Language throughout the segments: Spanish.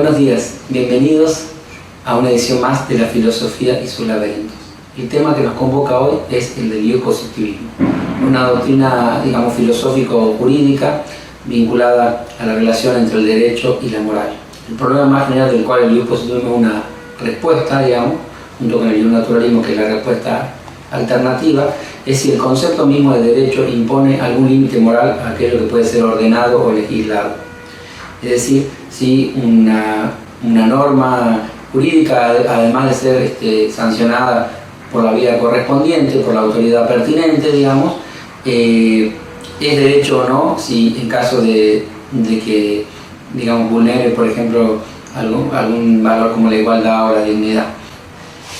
Buenos días, bienvenidos a una edición más de la filosofía y sus laberintos. El tema que nos convoca hoy es el del biopositivismo, una doctrina, digamos, filosófico-jurídica vinculada a la relación entre el derecho y la moral. El problema más general del cual el biopositivismo es una respuesta, digamos, junto con el naturalismo, que es la respuesta alternativa, es si el concepto mismo de derecho impone algún límite moral a aquello que puede ser ordenado o legislado. Es decir, si una norma jurídica, además de ser sancionada por la vía correspondiente, por la autoridad pertinente, digamos, es derecho o no, si en caso de que, digamos, vulnere, por ejemplo, algún valor como la igualdad o la dignidad.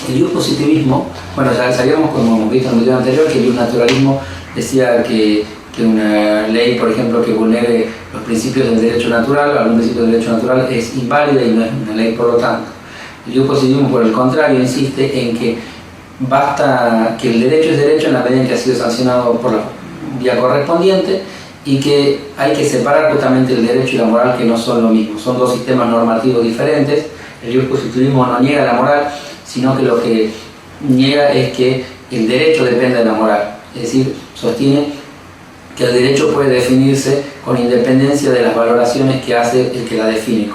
El biopositivismo, bueno, ya sabíamos, como hemos visto en el video anterior, que el naturalismo decía que una ley, por ejemplo, que vulnere los principios del derecho natural, algún principio del derecho natural, es inválida y no es una ley, por lo tanto. El biopositivismo, por el contrario, insiste en que basta que el derecho es derecho en la medida en que ha sido sancionado por la vía correspondiente y que hay que separar justamente el derecho y la moral, que no son lo mismo, son dos sistemas normativos diferentes. El biopositivismo no niega la moral, sino que lo que niega es que el derecho depende de la moral, es decir, sostiene que el derecho puede definirse con independencia de las valoraciones que hace el que la define.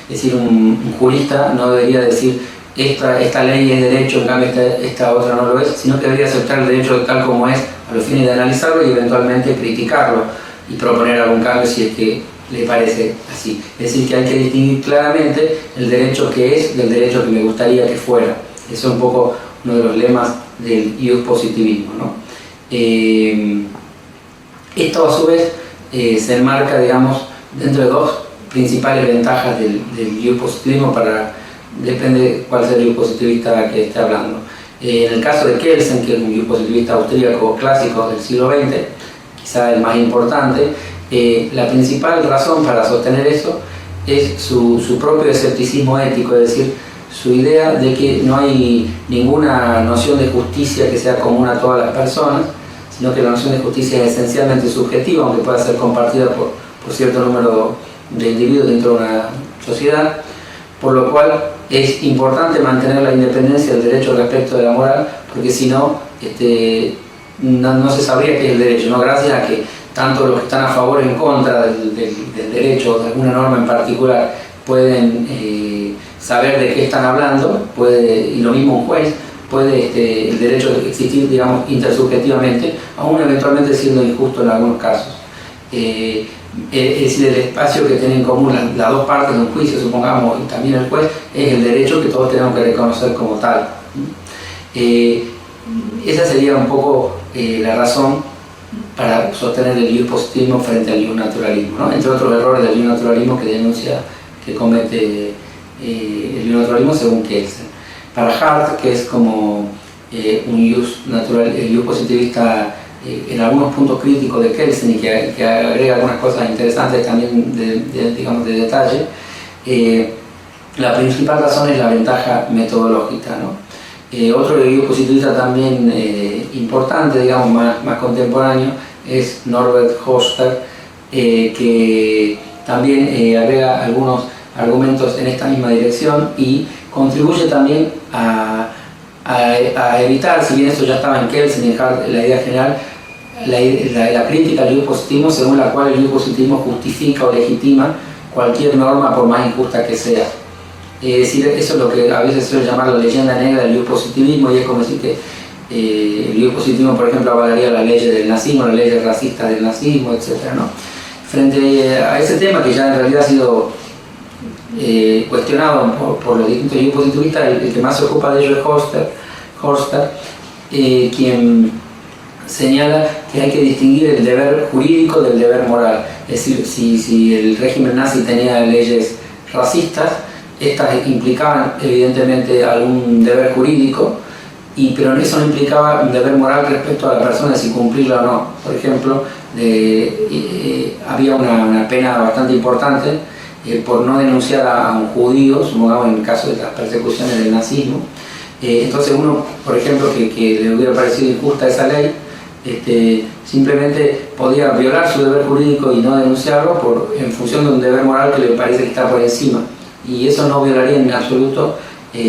Es decir, un jurista no debería decir esta ley es derecho, en cambio esta otra no lo es, sino que debería aceptar el derecho tal como es a los fines de analizarlo y eventualmente criticarlo y proponer algún cambio si es que le parece así. Es decir, que hay que distinguir claramente el derecho que es del derecho que me gustaría que fuera. Eso es un poco uno de los lemas del biopositivismo, ¿no? Esto a su vez se enmarca, digamos, dentro de dos principales ventajas del biopositivismo, depende cuál sea el biopositivista que esté hablando. En el caso de Kelsen, que es un biopositivista austríaco clásico del siglo XX, quizá el más importante, la principal razón para sostener eso es su propio escepticismo ético, es decir, su idea de que no hay ninguna noción de justicia que sea común a todas las personas, sino que la noción de justicia es esencialmente subjetiva, aunque pueda ser compartida por cierto número de individuos dentro de una sociedad, por lo cual es importante mantener la independencia del derecho respecto de la moral, porque si no, no se sabría qué es el derecho, ¿no? Gracias a que tanto los que están a favor o en contra del derecho o de alguna norma en particular pueden saber de qué están hablando, y lo mismo un juez, puede el derecho existir, digamos, intersubjetivamente, aún eventualmente siendo injusto en algunos casos. Es decir, el espacio que tienen en común las dos partes de un juicio, supongamos, y también el juez, es el derecho que todos tenemos que reconocer como tal. Esa sería un poco la razón para sostener el biopositivismo frente al bionaturalismo, ¿no? Entre otros errores del bionaturalismo que comete el bionaturalismo según Kelsen. Para Hart, que es como el biopositivista en algunos puntos críticos de Kelsen y que agrega algunas cosas interesantes también de detalle, la principal razón es la ventaja metodológica, ¿no? Otro biopositivista también importante, digamos, más contemporáneo, es Norbert Hoster, que también agrega algunos argumentos en esta misma dirección y contribuye también a evitar, si bien esto ya estaba en Kelsen y en Hart, la idea general, la crítica al biopositivismo, según la cual el biopositivismo justifica o legitima cualquier norma por más injusta que sea. Es decir, eso es lo que a veces se suele llamar la leyenda negra del biopositivismo, y es como decir que el biopositivismo, por ejemplo, avalaría las leyes del nazismo, las leyes racistas del nazismo, etc., ¿no? Frente a ese tema, que ya en realidad ha sido cuestionado por los distintos biopositivistas, el que más se ocupa de ello es Hoster, quien señala que hay que distinguir el deber jurídico del deber moral. Es decir, si el régimen nazi tenía leyes racistas, estas implicaban evidentemente algún deber jurídico, pero eso no implicaba un deber moral respecto a la persona, si cumplirla o no. Por ejemplo, había una pena bastante importante por no denunciar a un judío, supongamos en el caso de las persecuciones del nazismo. Entonces uno, por ejemplo, que le hubiera parecido injusta esa ley, simplemente podía violar su deber jurídico y no denunciarlo en función de un deber moral que le parece que está por encima y eso no violaría en absoluto la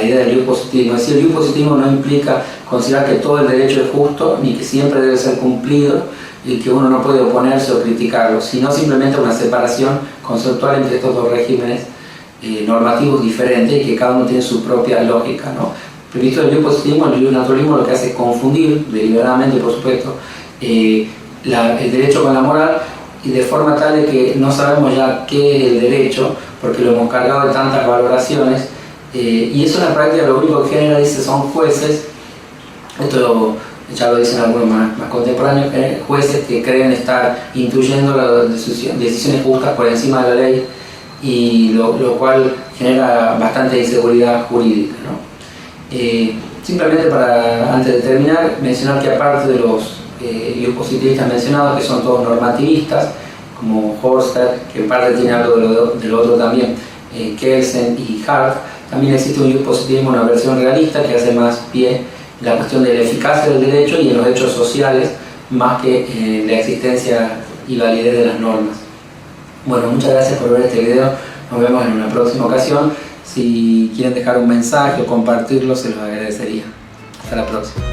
idea del positivismo. Es decir, el positivismo no implica considerar que todo el derecho es justo ni que siempre debe ser cumplido y que uno no puede oponerse o criticarlo, sino simplemente una separación conceptual entre estos dos regímenes normativos diferentes y que cada uno tiene su propia lógica, ¿no? Visto el positivismo, el naturalismo lo que hace es confundir deliberadamente, por supuesto, el derecho con la moral, y de forma tal de que no sabemos ya qué es el derecho porque lo hemos cargado de tantas valoraciones, y eso en la práctica lo único que genera, dice, son jueces, esto ya lo dicen algunos más contemporáneos, jueces que creen estar intuyendo las decisiones justas por encima de la ley, y lo cual genera bastante inseguridad jurídica, ¿no? Simplemente antes de terminar, mencionar que aparte de los positivistas mencionados, que son todos normativistas, como Hofstede, que en parte tiene algo de lo otro también, Kelsen y Hart, también existe un positivismo, una versión realista que hace más pie en la cuestión de la eficacia del derecho y en los hechos sociales, más que en la existencia y validez de las normas. Bueno, muchas gracias por ver este video, nos vemos en una próxima ocasión. Si quieren dejar un mensaje o compartirlo, se los agradecería. Hasta la próxima.